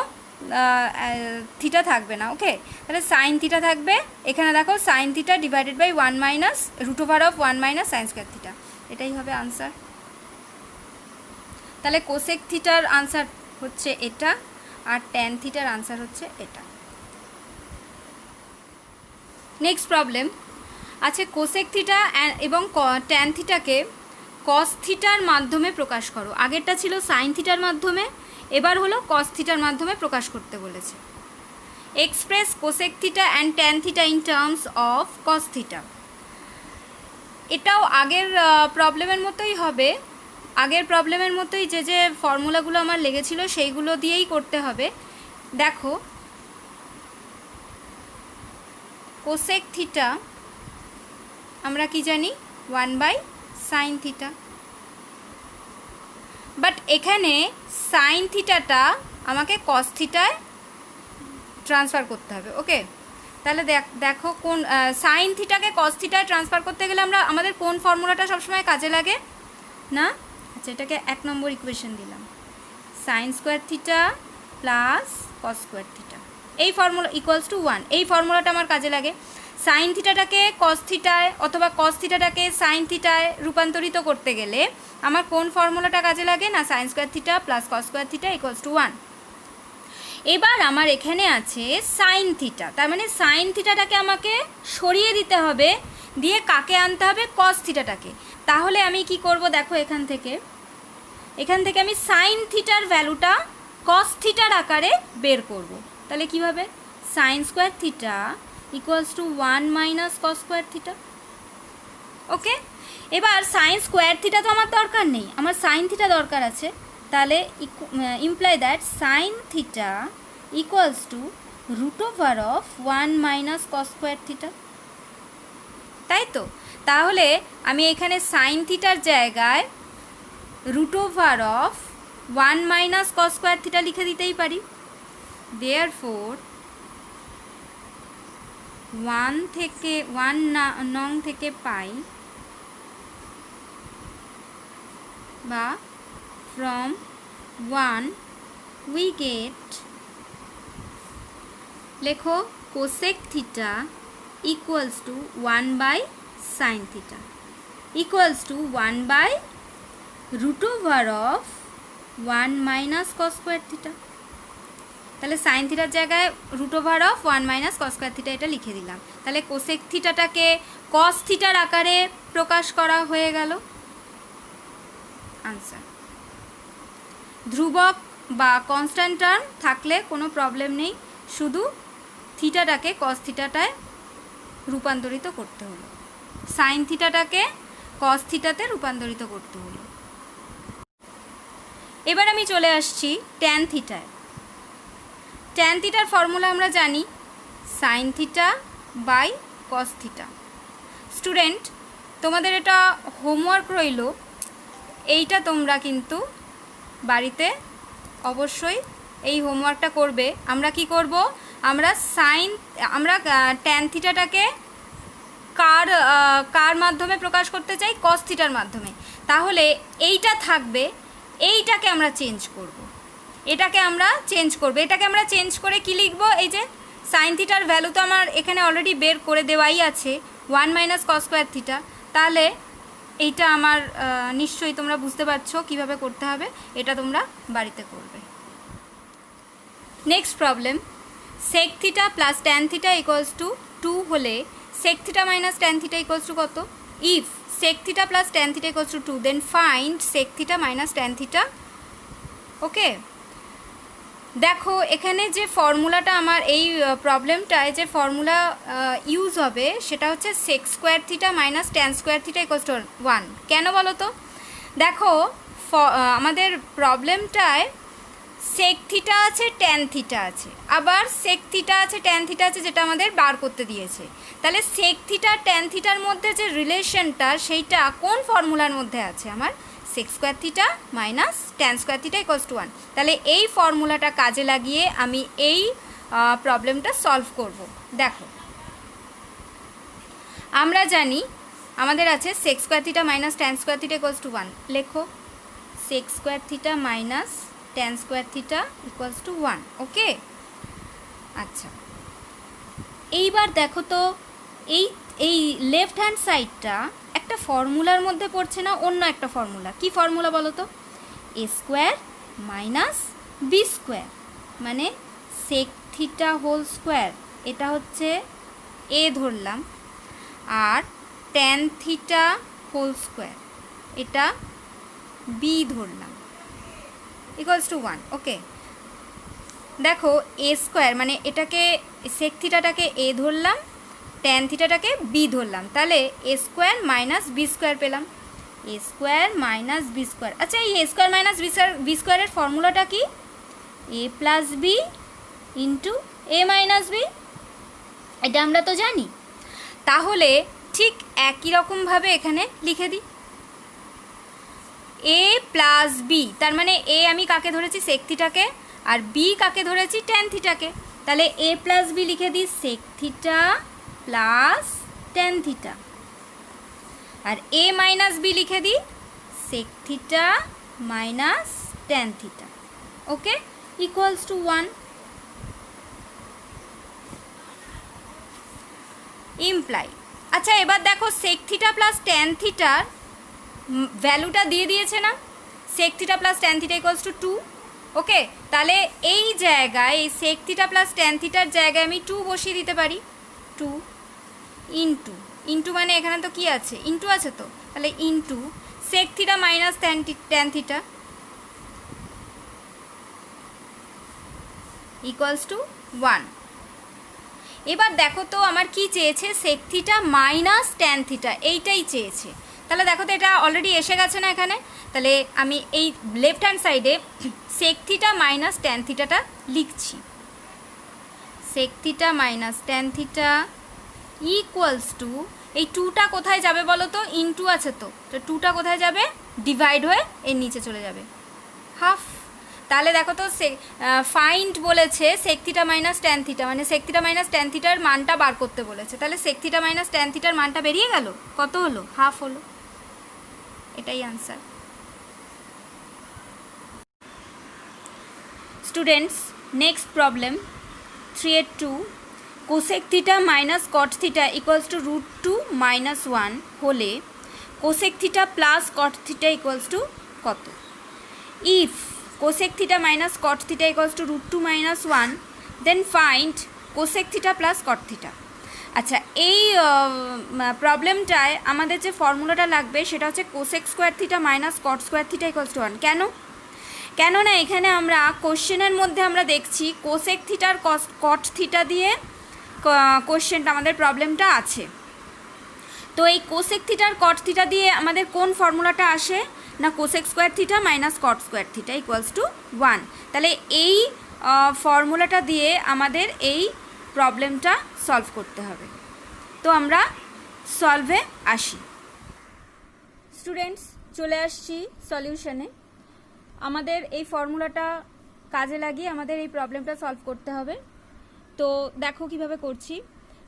থিটা থাকবে না। ওকে, তাহলে সাইন থিটা থাকবে। এখানে দেখো sine theta divided by 1 minus root over of 1 minus sine square theta, এটাই হবে আনসার। তাহলে কোসেক থিটার আনসার হচ্ছে এটা, আর ট্যান থিটার আনসার হচ্ছে এটা। নেক্সট প্রবলেম আছে কোসেক থিটা এবং ট্যান থিটাকে কস থিটার মাধ্যমে প্রকাশ করো। আগেরটা ছিল সাইন থিটার মাধ্যমে, এবার হলো কস থিটার মাধ্যমে প্রকাশ করতে বলেছে। Express cosec theta and tan theta in terms of cos theta. এটাও আগের প্রবলেমের মতোই হবে, আগের প্রবলেমের মতোই যে যে ফর্মুলাগুলো আমার লেগেছিল সেইগুলো দিয়েই করতে হবে। দেখো কোসেক থিটা আমরা কি জানি 1 বাই সাইন থিটা, বাট এখানে সাইন থিটাটা আমাকে কস থিটায় ট্রান্সফার করতে হবে। ওকে, তাহলে দেখো কোন সাইন থিটাকে কস থিটায় ট্রান্সফার করতে গেলে আমাদের কোন ফর্মুলাটা সবসময় কাজে লাগে না? আচ্ছা, এটাকে 1 নম্বর ইকুয়েশন দিলাম, sign square theta plus cos square theta, এই ফর্মুলা ইকুয়ালস টু 1, এই ফর্মুলাটা আমার কাজে লাগে। সাইন থিটাটাকে কস থিটায় অথবা কস থিটাটাকে সাইন থিটায় রূপান্তরিত করতে গেলে আমার কোন ফর্মুলাটা কাজে লাগে না? Sign square theta plus cos square theta equals to 1। এবার আমার এখানে আছে সাইন থিটা, তার মানে সাইন থিটাটাকে আমাকে সরিয়ে দিতে হবে, দিয়ে কাকে আনতে হবে? কস থিটাটাকে। তাহলে আমি কি করব দেখো, এখান থেকে আমি সাইন থিটার ভ্যালুটা কস থিটার আকারে বের করব। তাহলে কীভাবে? Sine square theta equals to 1 minus cos square theta. Okay, এবার সাইন স্কোয়ার থিটা তো আমার দরকার নেই, আমার সাইন থিটা দরকার আছে। তাহলে imply that sine theta equals to root over of 1 minus cos square theta, তাই তো? তাহলে আমি এখানে সাইন থিটার জায়গায় root over of 1 minus cos square theta লিখে দিতেই পারি। দেয়ারফোর 1 নং থেকে পাই বা from 1 we get, লেখো cosec theta equals to 1 by sin theta equals to 1 by root over of 1 minus cos square theta। তাহলে সাইন থিটার জায়গায় root over of 1 minus cos square theta এটা লিখে দিলাম। তাহলে কোসেক থিটাটাকে কস থিটার আকারে প্রকাশ করা হয়ে গেল। আনসার। ধ্রুবক বা কনস্ট্যান্ট টার্ম থাকলে কোনো প্রবলেম নেই, শুধু থিটাটাকে কস থিটাটায় রূপান্তরিত করতে হলো, সাইন থিটাটাকে কস থিটাতে রূপান্তরিত করতে হলো। এবার আমি চলে আসছি ট্যান থিটায়। ট্যান থিটার ফর্মুলা আমরা জানি sine theta by cos theta. Student, তোমাদের এটা হোমওয়ার্ক রইল, এইটা তোমরা কিন্তু বাড়িতে অবশ্যই এই হোমওয়ার্কটা করবে। আমরা কি করব? আমরা ট্যান থিটাটাকে কার মাধ্যমে প্রকাশ করতে চাই? কস থিটার মাধ্যমে। তাহলে এইটা থাকবে, এইটাকে আমরা চেঞ্জ করব, এটাকে আমরা চেঞ্জ করে কি লিখব? এই যে সাইন থিটার ভ্যালু তো আমার এখানে অলরেডি বের করে দেওয়াই আছে 1 মাইনাস কস স্কোয়ার থিটা। তাহলে এইটা আমার নিশ্চয়ই তোমরা বুঝতে পারছো কিভাবে করতে হবে, এটা তোমরা বাড়িতে করবে। Next problem, sec theta plus tan theta equals to 2 হলে sec theta minus tan theta equals to কত? If sec theta plus tan theta equals to 2 then find sec theta minus tan theta. Okay, দেখো এখানে যে ফর্মুলাটা আমার এই প্রবলেমটায় যে formula use হবে সেটা হচ্ছে sec square theta minus tan square theta equals to 1। কেন বলো তো? দেখো আমাদের প্রবলেমটায় সেক থিটা আছে, ট্যান থিটা আছে, আবার সেক থিটা আছে, ট্যান থিটা আছে, যেটা আমাদের বার করতে দিয়েছে। তাহলে সেক থিটা ট্যান থিটার মধ্যে যে রিলেশনটা সেইটা কোন ফর্মুলার মধ্যে আছে? আমার sec square theta minus tan square theta equals to 1। তাহলে এই ফর্মুলাটা কাজে লাগিয়ে আমি এই প্রবলেমটা সলভ করব। দেখো, আমরা জানি আমাদের আছে sec square theta minus tan square theta equals to 1। লেখো sec square theta minus tan square theta equals to 1। Okay, আচ্ছা এইবার দেখো তো এই এই লেফট হ্যান্ড সাইডটা একটা ফর্মুলার মধ্যে পড়ছে না অন্য একটা ফর্মুলা? কি ফর্মুলা বলো তো? এ স্কোয়ার মাইনাস বি স্কোয়ার, মানে সেক থিটা হোল স্কোয়ার, এটা হচ্ছে এ ধরলাম, আর ট্যান থিটা হোল স্কোয়ার এটা বি ধরলাম, ইকুয়ালস টু 1। ওকে, দেখো এ স্কোয়ার মানে এটাকে সেক থিটাটাকে এ ধরলাম, ট্যান থিটাটাকে বি ধরলাম, তাহলে এ স্কোয়ার মাইনাস বি স্কোয়ার পেলাম। এ স্কোয়ার মাইনাস বি স্কোয়ার, আচ্ছা এই এ স্কোয়ার মাইনাস বি স্কোয়ারের ফর্মুলাটা কি? এ প্লাস বি ইন্টু এ মাইনাস বি, এটা আমরা তো জানি। তাহলে ঠিক একই রকমভাবে এখানে লিখে দিই এ প্লাস বি, তার মানে এ আমি কাকে ধরেছি? সেক থিটাকে, আর বি কাকে ধরেছি? ট্যান থিটাকে। তাহলে এ প্লাস বি লিখে দিই sec theta plus tan theta, আর এ মাইনাস বি লিখে দিই sec theta minus tan theta. Okay, equals to 1। Imply, আচ্ছা এবার দেখো সেক থিটা প্লাস ট্যান থিটার ভ্যালুটা দিয়ে দিয়েছে না? Sec theta plus tan theta equals to 2। Okay, তাহলে এই জায়গায় এই সেক থিটা প্লাস ট্যান থিটার জায়গায় আমি 2 বসিয়ে দিতে পারি। 2 ইন্টু ইন্টু মানে এখানে তো কি আছে? ইন্টু আছে তো, তাহলে into sec theta minus tan theta equals to 1। এবার দেখো তো আমার কি চেয়েছে? Sec theta minus tan theta, এইটাই চেয়েছে। তাহলে দেখো তো এটা অলরেডি এসে গেছে না এখানে? তাহলে আমি এই লেফট হ্যান্ড সাইডে সেক থিটা মাইনাস ট্যান থিটাটা লিখছি। Sec theta minus tan theta equals to, এই 2টা কোথায় যাবে বলো তো? ইনটু আছে তো, 2টা কোথায় যাবে? ডিভাইড হয়ে এর নিচে চলে যাবে, হাফ। তাহলে দেখো তো ফাইন্ড বলেছে sec theta minus tan theta, মানে সেক থিটা মাইনাস ট্যান থিটার মানটা বার করতে বলেছে। তাহলে সেক থিটা মাইনাস ট্যান থিটার মানটা বেরিয়ে গেল, কত হলো? হাফ হলো। এটাই answer. Students, next problem 3/2, cosec theta minus cot theta equals to √2 - 1 হলে cosec theta plus cot theta equals to কত? If cosec theta minus cot theta equals to √2 - 1, then find cosec theta plus cot theta. আচ্ছা, এই প্রবলেমটায় আমাদের যে ফর্মুলাটা লাগবে সেটা হচ্ছে cosec square theta minus cot square theta equals to 1। কেননা এখানে আমরা কোশ্চেনের মধ্যে আমরা দেখছি কোসেক থিটার কট থিটা দিয়ে কোশ্চেনটা আমাদের প্রবলেমটা আছে। তো এই কোসেক থিটার কট থিটা দিয়ে আমাদের কোন ফর্মুলাটা আসে না? Cosec square theta minus cot square theta equals to 1। তাহলে এই ফর্মুলাটা দিয়ে আমাদের এই প্রবলেমটা সলভ করতে হবে। তো আমরা সলভে আসি। স্টুডেন্টস, চলে আসছি সলিউশনে। আমাদের এই ফর্মুলাটা কাজে লাগিয়ে আমাদের এই প্রবলেমটা সলভ করতে হবে। তো দেখো কিভাবে করছি।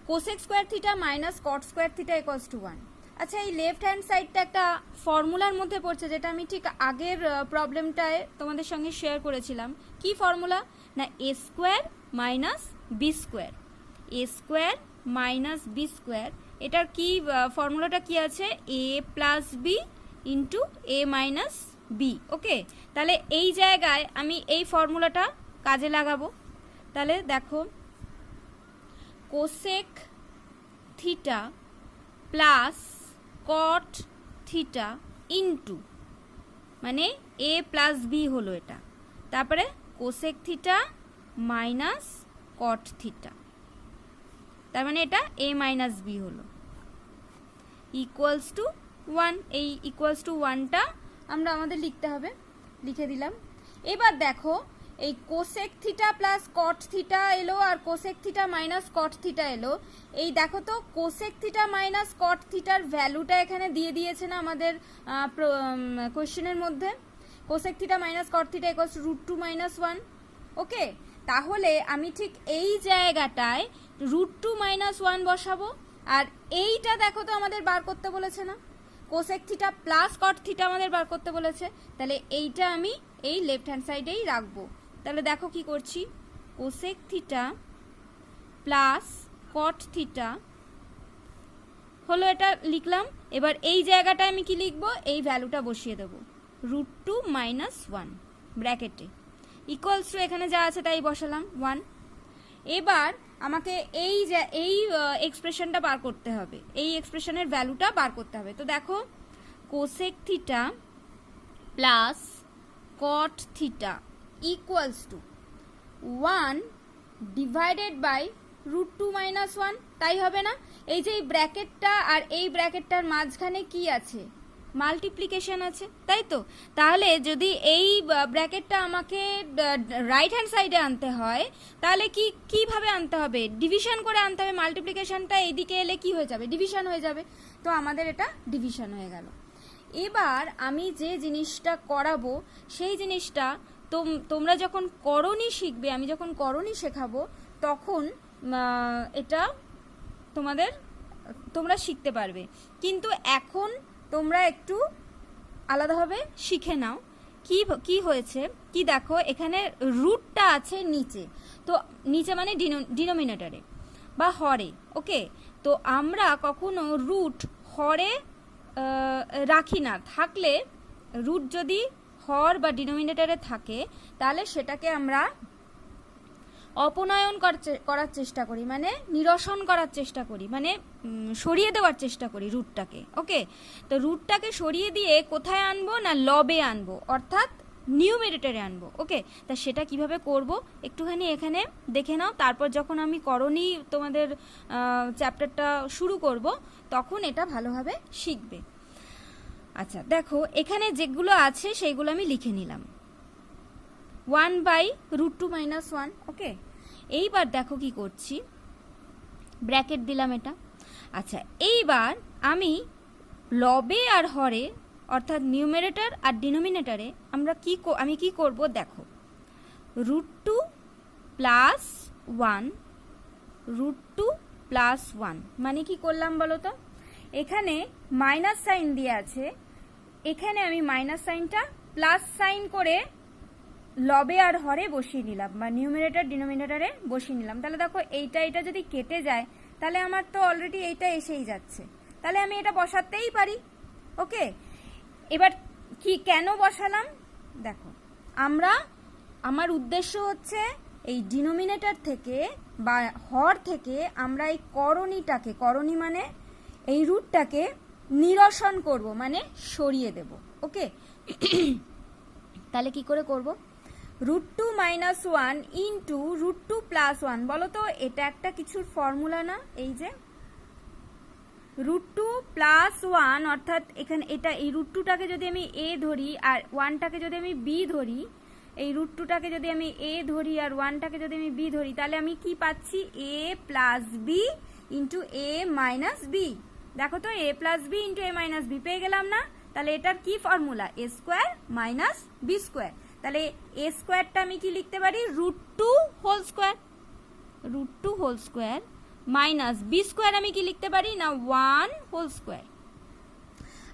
Cosec square theta minus cot square theta equals to 1। আচ্ছা, এই লেফট হ্যান্ড সাইডটা একটা ফর্মুলার মধ্যে পড়ছে, যেটা আমি ঠিক আগের প্রবলেমটায় তোমাদের সঙ্গে শেয়ার করেছিলাম। কি ফর্মুলা না? এ স্কোয়ার মাইনাস বি স্কোয়ার, এ স্কোয়ার মাইনাস বি স্কোয়ার। এটার কি ফর্মুলাটা কি আছে? এ প্লাস বি ইন্টু এ মাইনাস বি। ওকে, তাহলে এই জায়গায় আমি এই ফর্মুলাটা কাজে লাগাবো। তাহলে দেখো, cosec theta plus cot theta into, মানে এ প্লাস বি হলো এটা, তারপরে cosec theta minus cot theta, তার মানে এটা এ মাইনাস বি হলো, ইকুয়ালস টু 1। এই ইকুয়ালস টু 1টা আমরা আমাদের লিখতে হবে, লিখে দিলাম। এবার দেখো এই cosec theta plus cot theta এলো আর cosec theta minus cot theta এলো। এই দেখো তো কোসেক থিটা মাইনাস কট থিটার ভ্যালুটা এখানে দিয়ে দিয়েছে না আমাদের কোয়েশ্চেনের মধ্যে। Cosec theta minus cot theta equals √2 - 1। ওকে, তাহলে আমি ঠিক এই জায়গাটায় √2 - 1 বসাবো। আর এইটা দেখো তো আমাদের বার করতে বলেছে না, cosec theta plus cot theta আমাদের বার করতে বলেছে। তাহলে এইটা আমি এই লেফট হ্যান্ড সাইডেই রাখবো। তাহলে দেখো কি করছি, cosec theta plus cot theta হলো, এটা লিখলাম। এবার এই জায়গাটায় আমি কি লিখবো, এই ভ্যালুটা বসিয়ে দেবো, √2 - 1 ব্র্যাকেটে ইকুয়ালস টু এখানে যা আছে তাই বসালাম 1। এবার আমাকে এই এক্সপ্রেশনটা বার করতে হবে, এই এক্সপ্রেশনের ভ্যালুটা বার করতে হবে। তো দেখো cosec theta plus cot theta equals to 1 divided by √2 - 1, তাই হবে না? এই যে এই ব্র্যাকেটটা আর এই ব্র্যাকেটটার মাঝখানে কি আছে, মাল্টিপ্লিকেশন আছে, তাই তো? তাহলে যদি এই ব্র্যাকেটটা আমাকে রাইট হ্যান্ড সাইডে আনতে হয়, তাহলে কিভাবে আনতে হবে, ডিভিশন করে আনতে হবে। মাল্টিপ্লিকেশনটা এইদিকে এলে কি হয়ে যাবে, ডিভিশন হয়ে যাবে। তো আমাদের এটা ডিভিশন হয়ে গেল। এবার আমি যে জিনিসটা করাবো সেই জিনিসটা তোমরা যখন করণী শিখবে, আমি যখন করণী শেখাবো, তখন এটা তোমরা শিখতে পারবে। কিন্তু এখন তোমরা একটু আলাদাভাবে শিখে নাও কি হয়েছে। কি দেখো, এখানে রুটটা আছে নিচে, তো নিচে মানে ডিনোমিনেটরে বা হরে। ওকে, তো আমরা কখনো রুট হরে রাখি না। থাকলে রুট যদি হর বা ডিনোমিনেটরে থাকে, তাহলে সেটাকে আমরা অপনয়ন করার চেষ্টা করি, মানে নিরসন করার চেষ্টা করি, মানে সরিয়ে দেওয়ার চেষ্টা করি রুটটাকে। ওকে, তো রুটটাকে সরিয়ে দিয়ে কোথায় আনবো না, লবে আনবো, অর্থাৎ নিউমেরেটরে আনবো। ওকে, তা সেটা কিভাবে করব একটুখানি এখানে দেখে নাও। তারপর যখন আমি করণী তোমাদের চ্যাপ্টারটা শুরু করব, তখন এটা ভালোভাবে শিখবে। আচ্ছা দেখো, এখানে যেগুলো আছে সেইগুলো আমি লিখে নিলাম, 1/√2 - 1। ওকে, এইবার দেখো কি করছি, ব্র্যাকেট দিলাম এটা। আচ্ছা, এইবার আমি লবে আর হরে, অর্থাৎ নিউমেরেটর আর ডিনোমিনেটরে আমি কি করব, দেখো √2 + 1, √2 + 1 মানে কি করলাম বলো তো, এখানে মাইনাস সাইন দিয়ে আছে, এখানে আমি মাইনাস সাইনটা প্লাস সাইন করে লবে আর হরে বসিয়ে নিলাম, বা নিউমেরেটর ডিনোমিনেটরে বসিয়ে নিলাম। তাহলে দেখো এটা যদি কেটে যায়, তাহলে আমার তো অলরেডি এইটা এসেই যাচ্ছে, তাহলে আমি এটা বসাতেই পারি। ওকে, এবার কেন বসালাম, দেখো আমার উদ্দেশ্য হচ্ছে এই ডিনোমিনেটর থেকে বা হর থেকে আমরা এই করণী মানে এই রুটটাকে নিরসন করব, মানে সরিয়ে দেব। ওকে, তাহলে কি করে করব, √2 - 1 ইন্টু √2 + 1, বলো তো এটা একটা কিছুর ফর্মুলা না? এই যে √2 + 1, অর্থাৎ এখানে এই √2টাকে যদি আমি a ধরি আর 1টাকে যদি আমি b ধরি, এই √2টাকে যদি আমি a ধরি আর 1টাকে যদি আমি b ধরি, তাহলে আমি কি পাচ্ছি, a + b into a - b। দেখো তো, a + b into a - b পেয়ে গেলাম না? তাহলে এটার কি ফর্মুলা, a² - b²। তাহলে a স্কোয়ারটা আমি কি লিখতে পারি, √2 whole square, √2 whole square minus b² আমি কি লিখতে পারি না, 1 হোল স্কোয়ার।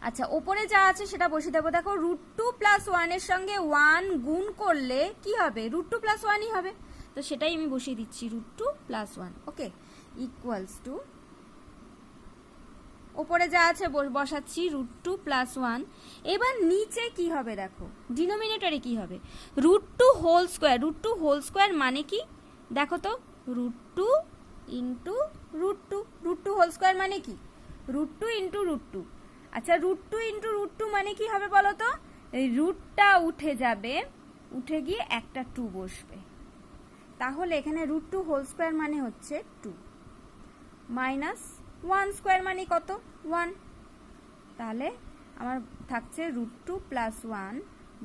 আচ্ছা, ওপরে যা আছে সেটা বসিয়ে দেবো। দেখো √2 + 1 এর সঙ্গে 1 গুণ করলে কি হবে, √2 + 1ই হবে, তো সেটাই আমি বসিয়ে দিচ্ছি, √2 + 1। ওকে, ইকুয়ালস টু ওপরে যা আছে বসাচ্ছি √2 + 1। এবার নিচে কি হবে, দেখো ডিনোমিনেটরে কি হবে, √2 হোল স্কোয়ার। √2 হোল স্কোয়ার মানে কি, দেখো তো, √2 ইন্টু √2, √2 হোল স্কোয়ার মানে কি, √2 ইন্টু √2। আচ্ছা, √2 ইন্টু √2 মানে কি হবে বলো তো, এই রুটটা উঠে যাবে, উঠে গিয়ে একটা 2 বসবে। তাহলে এখানে √2 হোল স্কোয়ার মানে হচ্ছে 2 মাইনাস 1 স্কোয়ার মানে কত, 1। তাহলে আমার থাকছে √2 + 1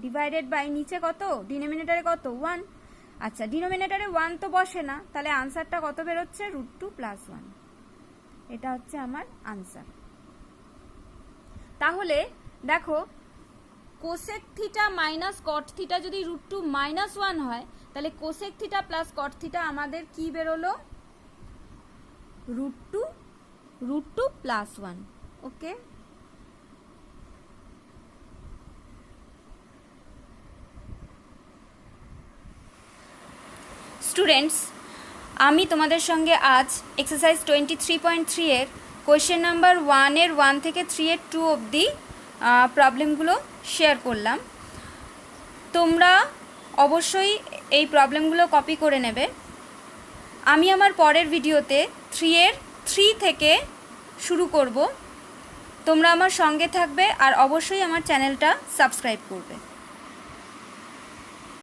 ডিভাইডেড বাই নিচে কত, ডিনোমিনেটরে কত, 1। আচ্ছা, ডিনোমিনেটারে 1 তো বসে না, তাহলে আনসারটা কত বেরোচ্ছে? √2 + 1। এটা হচ্ছে আমার আনসার। তাহলে দেখো, cosec theta minus cot theta যদি √2 - 1 হয়, তাহলে cosec theta plus cot theta আমাদের কি বেরোলো? √2 + 1। ওকে, স্টুডেন্টস, আমি তোমাদের সঙ্গে আজ এক্সারসাইজ 23.3 এর কোয়েশ্চেন নাম্বার 1 এর 1 থেকে 3 এর 2 অবধি প্রবলেমগুলো শেয়ার করলাম। তোমরা অবশ্যই এই প্রবলেমগুলো কপি করে নেবে। আমি আমার পরের ভিডিওতে 3 এর 3 থেকে শুরু করব। তোমরা আমার সঙ্গে থাকবে আর অবশ্যই আমার চ্যানেলটা সাবস্ক্রাইব করবে।